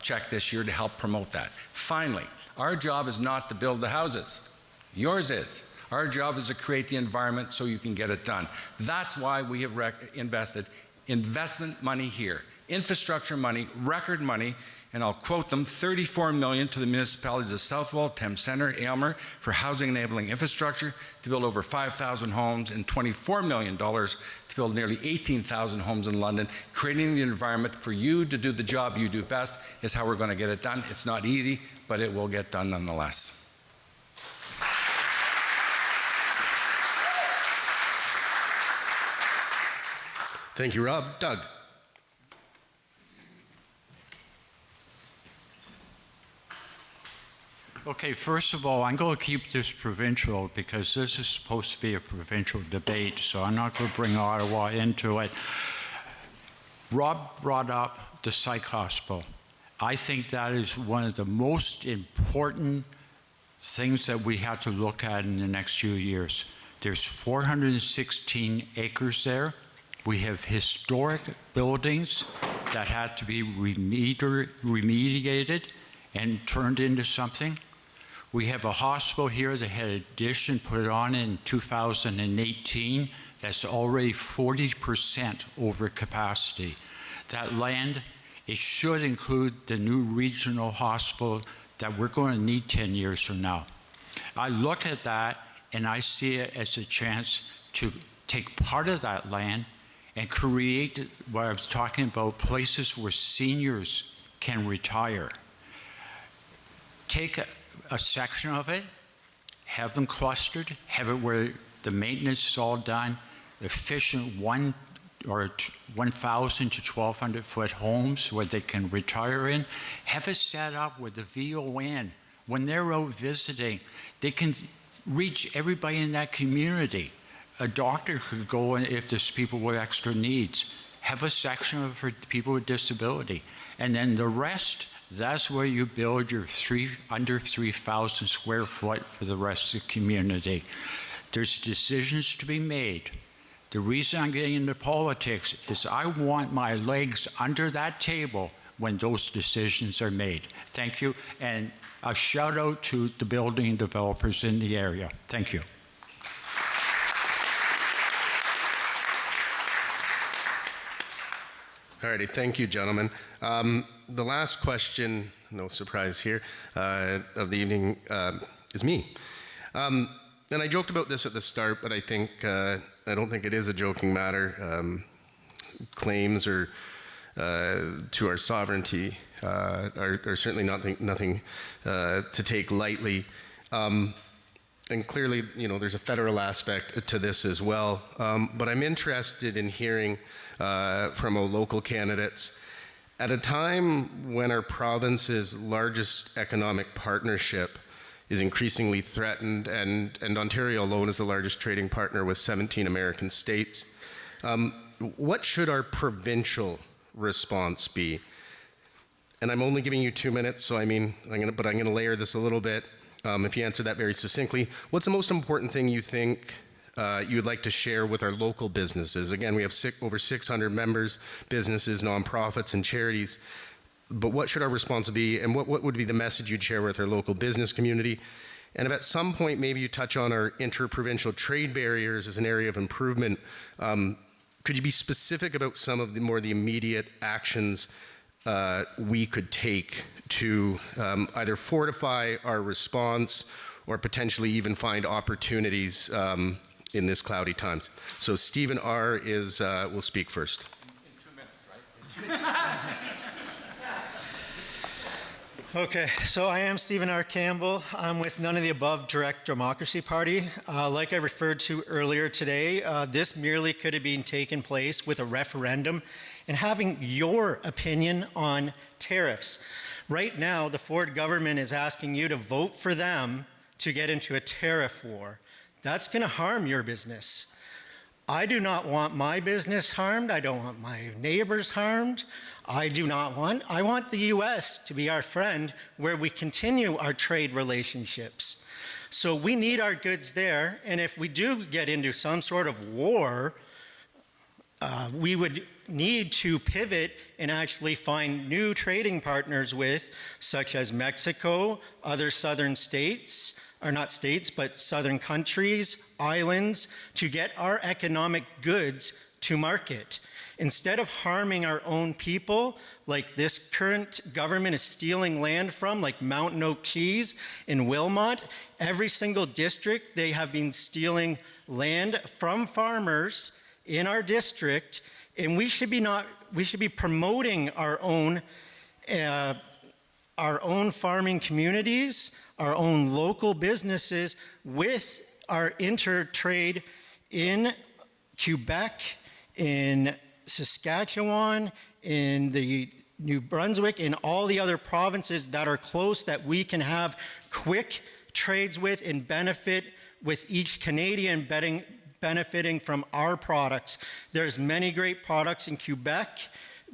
check this year to help promote that. Finally, our job is not to build the houses. Yours is. Our job is to create the environment so you can get it done. That's why we have invested investment money here, infrastructure money, record money. and I'll quote them, $34 million to the municipalities of Southwell, Thames Centre, Aylmer for housing enabling infrastructure to build over 5,000 homes, and $24 million to build nearly 18,000 homes in London. Creating the environment for you to do the job you do best is how we're going to get it done. It's not easy, but it will get done nonetheless. Thank you, Rob. Doug. Okay, first of all, I'm going to keep this provincial because this is supposed to be a provincial debate, so I'm not going to bring Ottawa into it. Rob brought up the psych hospital. I think that is one of the most important things that we have to look at in the next few years. There's 416 acres there. We have historic buildings that had to be remediated and turned into something. We have a hospital here that had an addition put on in 2018 that's already 40% over capacity. That land, it should include the new regional hospital that we're going to need 10 years from now. I look at that and I see it as a chance to take part of that land and create what I was talking about, places where seniors can retire. Take a section of it, have them clustered, have it where the maintenance is all done, efficient 1,000 to 1,200 foot homes where they can retire in. Have it set up with the VON. When they're out visiting, they can reach everybody in that community. A doctor could go in if there's people with extra needs. Have a section for people with disability. And then the rest, that's where you build your under 3,000 square foot for the rest of the community. There's decisions to be made. The reason I'm getting into politics is I want my legs under that table when those decisions are made. Thank you. And a shout out to the building developers in the area. Thank you. All righty, thank you, gentlemen. The last question, no surprise here, of the evening is me. And I joked about this at the start, but I don't think it is a joking matter. Claims or to our sovereignty are certainly nothing to take lightly. And clearly, there's a federal aspect to this as well. But I'm interested in hearing from our local candidates. At a time when our province's largest economic partnership is increasingly threatened, and Ontario alone is the largest trading partner with 17 American states, what should our provincial response be? And I'm only giving you 2 minutes, so I'm gonna layer this a little bit. If you answer that very succinctly, what's the most important thing you think you'd like to share with our local businesses? Again, we have over 600 members, businesses, nonprofits, and charities. But what should our response be, and what would be the message you'd share with our local business community? And if at some point maybe you touch on our interprovincial trade barriers as an area of improvement, could you be specific about some of the immediate actions we could take to either fortify our response or potentially even find opportunities in this cloudy times? So Stephen R. will speak first. In 2 minutes, right? Okay, so I am Stephen R. Campbell. I'm with None of the Above Direct Democracy Party. Like I referred to earlier today, this merely could have been taken place with a referendum and having your opinion on tariffs. Right now, the Ford government is asking you to vote for them to get into a tariff war. That's going to harm your business. I do not want my business harmed. I don't want my neighbors harmed. I want the U.S. to be our friend where we continue our trade relationships. So we need our goods there, and if we do get into some sort of war, we would need to pivot and actually find new trading partners with, such as Mexico, other southern states, or not states, but southern countries, islands, to get our economic goods to market. Instead of harming our own people, like this current government is stealing land from, like Mountain Oak Cheese in Wilmot, every single district, they have been stealing land from farmers in our district, and we should be promoting our own farming communities, our own local businesses with our intertrade in Quebec, in Saskatchewan, in the New Brunswick, in all the other provinces that are close that we can have quick trades with and benefit with each Canadian benefiting from our products. There's many great products in Quebec,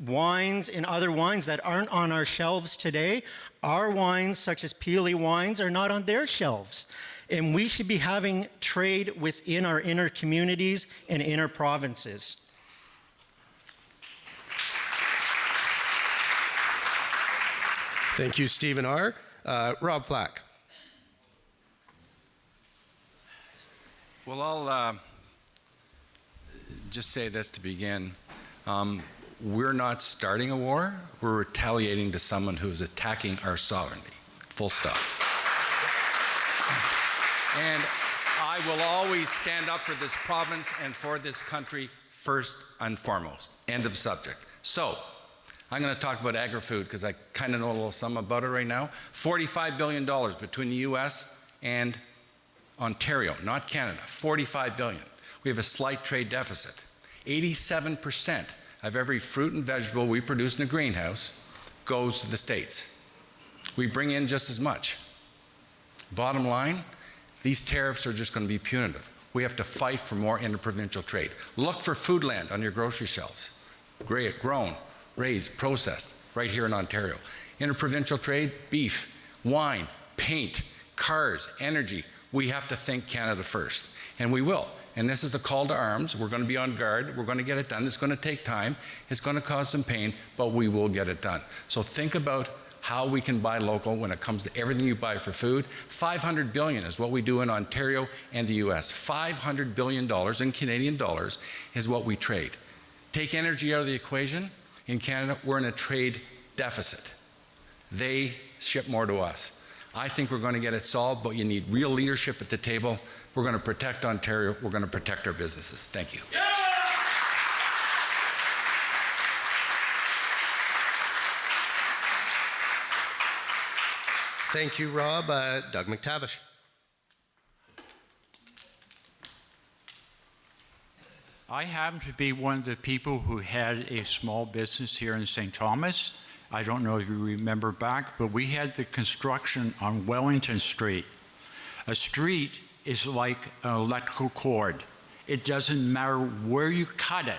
wines and other wines that aren't on our shelves today. Our wines, such as Peely wines, are not on their shelves. And we should be having trade within our inner communities and inner provinces. Thank you, Stephen R. Rob Flack. Well, I'll just say this to begin. We're not starting a war. We're retaliating to someone who is attacking our sovereignty. Full stop. And I will always stand up for this province and for this country first and foremost. End of subject. So, I'm going to talk about agri-food because I kind of know a little something about it right now. $45 billion between the U.S. and Ontario, not Canada. $45 billion. We have a slight trade deficit. 87% of every fruit and vegetable we produce in a greenhouse goes to the States. We bring in just as much. Bottom line, these tariffs are just going to be punitive. We have to fight for more interprovincial trade. Look for food land on your grocery shelves. Grown, raised, processed, right here in Ontario. Interprovincial trade, beef, wine, paint, cars, energy. We have to think Canada first, and we will. And this is a call to arms. We're going to be on guard. We're going to get it done. It's going to take time. It's going to cause some pain, but we will get it done. So think about how we can buy local when it comes to everything you buy for food. $500 billion is what we do in Ontario and the US. $500 billion in Canadian dollars is what we trade. Take energy out of the equation. In Canada, we're in a trade deficit. They ship more to us. I think we're going to get it solved, but you need real leadership at the table. We're going to protect Ontario. We're going to protect our businesses. Thank you. Yeah! Thank you, Rob. Doug McTavish. I happen to be one of the people who had a small business here in St. Thomas. I don't know if you remember back, but we had the construction on Wellington Street. A street is like an electrical cord. It doesn't matter where you cut it.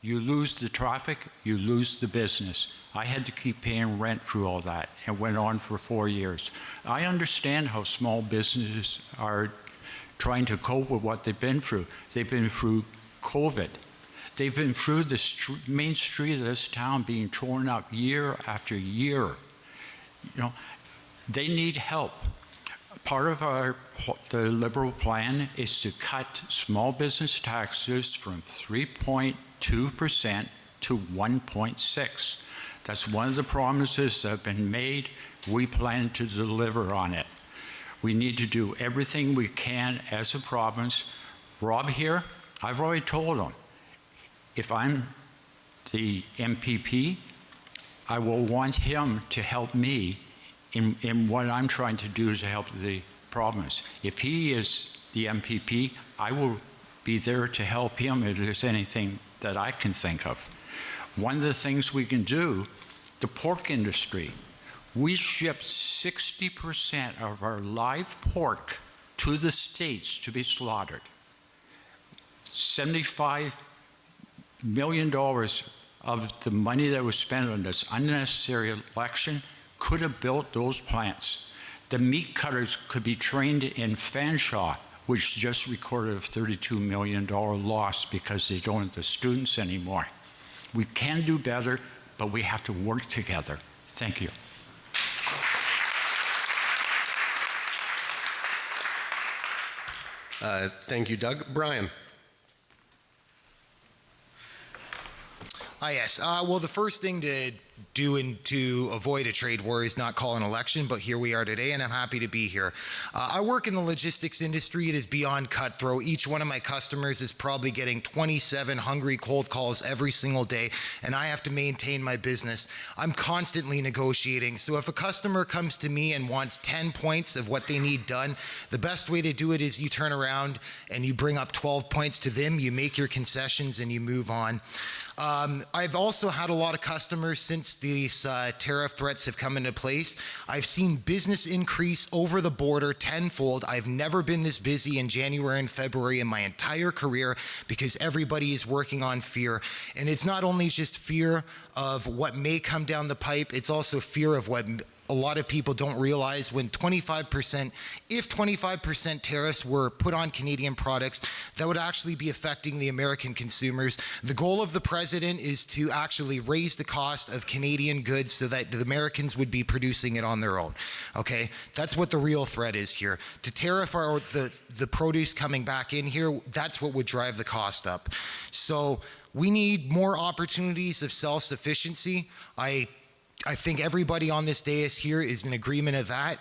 You lose the traffic, you lose the business. I had to keep paying rent through all that. It went on for 4 years. I understand how small businesses are trying to cope with what they've been through. They've been through COVID. They've been through the main street of this town being torn up year after year. You know, they need help. Part of the Liberal plan is to cut small business taxes from 3.2% to 1.6%. That's one of the promises that have been made. We plan to deliver on it. We need to do everything we can as a province. Rob here, I've already told him, if I'm the MPP, I will want him to help me in what I'm trying to do to help the province. If he is the MPP, I will be there to help him if there's anything that I can think of. One of the things we can do, the pork industry, we ship 60% of our live pork to the States to be slaughtered. $75 million of the money that was spent on this unnecessary election could have built those plants. The meat cutters could be trained in Fanshawe, which just recorded a $32 million loss because they don't have the students anymore. We can do better, but we have to work together. Thank you. Thank you, Doug. Brian. Yes. Well, the first thing to do and to avoid a trade war is not call an election, but here we are today, and I'm happy to be here. I work in the logistics industry. It is beyond cutthroat. Each one of my customers is probably getting 27 hungry cold calls every single day, and I have to maintain my business. I'm constantly negotiating. So if a customer comes to me and wants 10 points of what they need done, the best way to do it is you turn around and you bring up 12 points to them, you make your concessions, and you move on. I've also had a lot of customers since these tariff threats have come into place. I've seen business increase over the border tenfold. I've never been this busy in January and February in my entire career because everybody is working on fear. And it's not only just fear of what may come down the pipe, it's also fear of what a lot of people don't realize. When 25%, if 25% tariffs were put on Canadian products, that would actually be affecting the American consumers. The goal of the president is to actually raise the cost of Canadian goods so that the Americans would be producing it on their own. Okay, that's what the real threat is here. To tariff the produce coming back in here, that's what would drive the cost up. So we need more opportunities of self-sufficiency. I think everybody on this dais here is in agreement of that.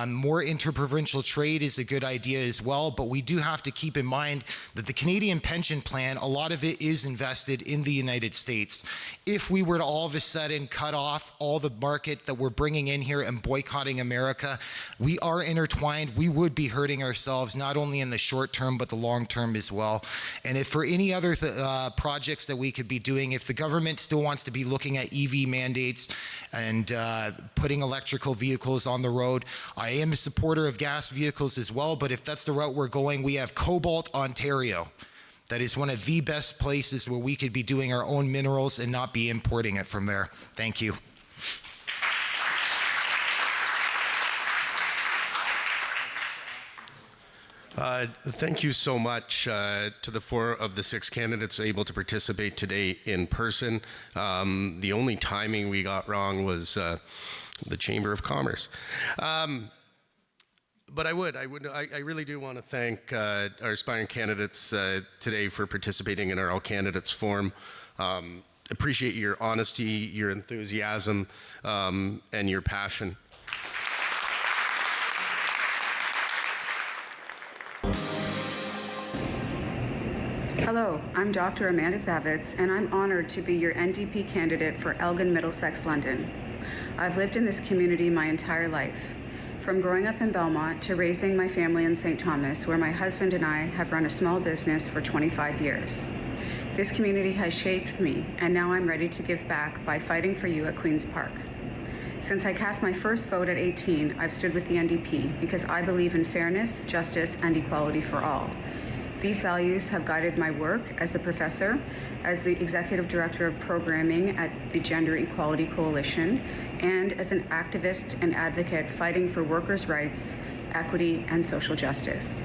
More interprovincial trade is a good idea as well, but we do have to keep in mind that the Canadian pension plan, a lot of it is invested in the United States. If we were to all of a sudden cut off all the market that we're bringing in here and boycotting America, we are intertwined. We would be hurting ourselves, not only in the short term, but the long term as well. And if for any other projects that we could be doing, if the government still wants to be looking at EV mandates and putting electrical vehicles on the road, I am a supporter of gas vehicles as well, but if that's the route we're going, we have Cobalt, Ontario. That is one of the best places where we could be doing our own minerals and not be importing it from there. Thank you. Thank you so much to the 4 of the 6 candidates able to participate today in person. The only timing we got wrong was the Chamber of Commerce. But I really do want to thank our aspiring candidates today for participating in our All Candidates Forum. Appreciate your honesty, your enthusiasm, and your passion. Hello, I'm Dr. Amanda Zavitz, and I'm honored to be your NDP candidate for Elgin Middlesex, London. I've lived in this community my entire life, from growing up in Belmont to raising my family in St. Thomas, where my husband and I have run a small business for 25 years. This community has shaped me, and now I'm ready to give back by fighting for you at Queen's Park. Since I cast my first vote at 18, I've stood with the NDP because I believe in fairness, justice, and equality for all. These values have guided my work as a professor, as the Executive Director of Programming at the Gender Equality Coalition, and as an activist and advocate fighting for workers' rights, equity, and social justice.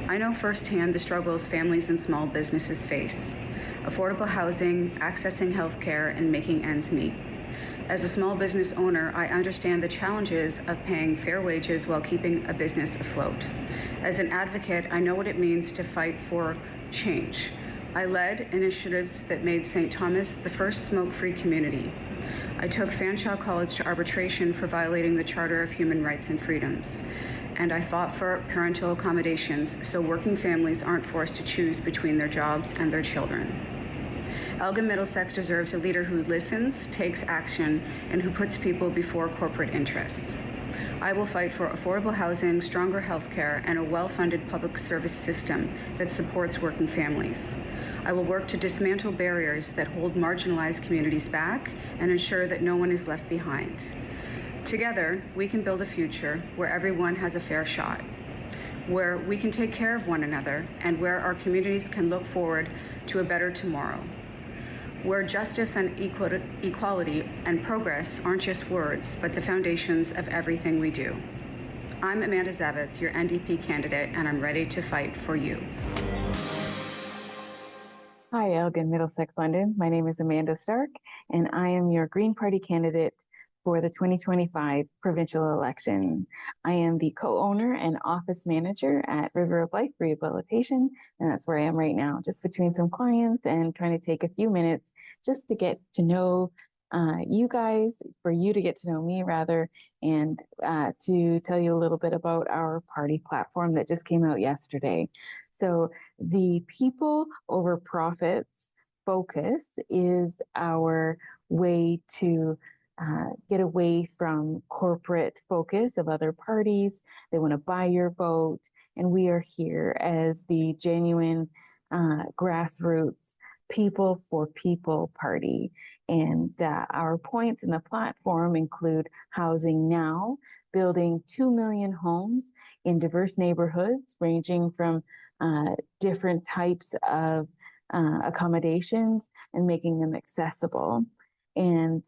I know firsthand the struggles families and small businesses face: affordable housing, accessing health care, and making ends meet. As a small business owner, I understand the challenges of paying fair wages while keeping a business afloat. As an advocate, I know what it means to fight for change. I led initiatives that made St. Thomas the first smoke-free community. I took Fanshawe College to arbitration for violating the Charter of Human Rights and Freedoms. And I fought for parental accommodations so working families aren't forced to choose between their jobs and their children. Elgin Middlesex deserves a leader who listens, takes action, and who puts people before corporate interests. I will fight for affordable housing, stronger health care, and a well-funded public service system that supports working families. I will work to dismantle barriers that hold marginalized communities back and ensure that no one is left behind. Together, we can build a future where everyone has a fair shot, where we can take care of one another, and where our communities can look forward to a better tomorrow, where justice and equality and progress aren't just words, but the foundations of everything we do. I'm Amanda Zavitz, your NDP candidate, and I'm ready to fight for you. Hi, Elgin Middlesex, London. My name is Amanda Stark, and I am your Green Party candidate for the 2025 provincial election. I am the co-owner and office manager at River of Life Rehabilitation, and that's where I am right now, just between some clients and trying to take a few minutes just to get to know you guys, for you to get to know me rather, and to tell you a little bit about our party platform that just came out yesterday. So the people over profits focus is our way to get away from corporate focus of other parties. They want to buy your vote, and we are here as the genuine grassroots people for people party. And our points in the platform include housing now, building 2 million homes in diverse neighborhoods ranging from different types of accommodations and making them accessible, and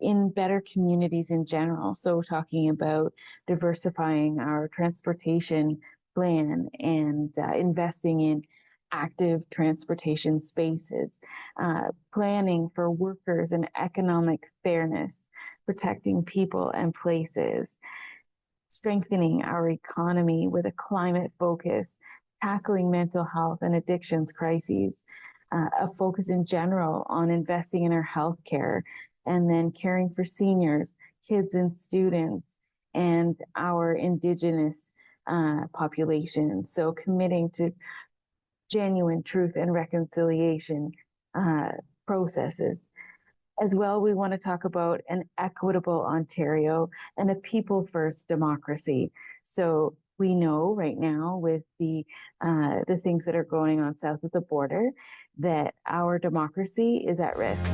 in better communities in general. So talking about diversifying our transportation plan and investing in active transportation spaces, planning for workers and economic fairness, protecting people and places, strengthening our economy with a climate focus, tackling mental health and addictions crises, a focus in general on investing in our healthcare, and then caring for seniors, kids and students, and our Indigenous population. So committing to genuine truth and reconciliation processes. As well, we want to talk about an equitable Ontario and a people-first democracy. So we know right now with the things that are going on south of the border that our democracy is at risk.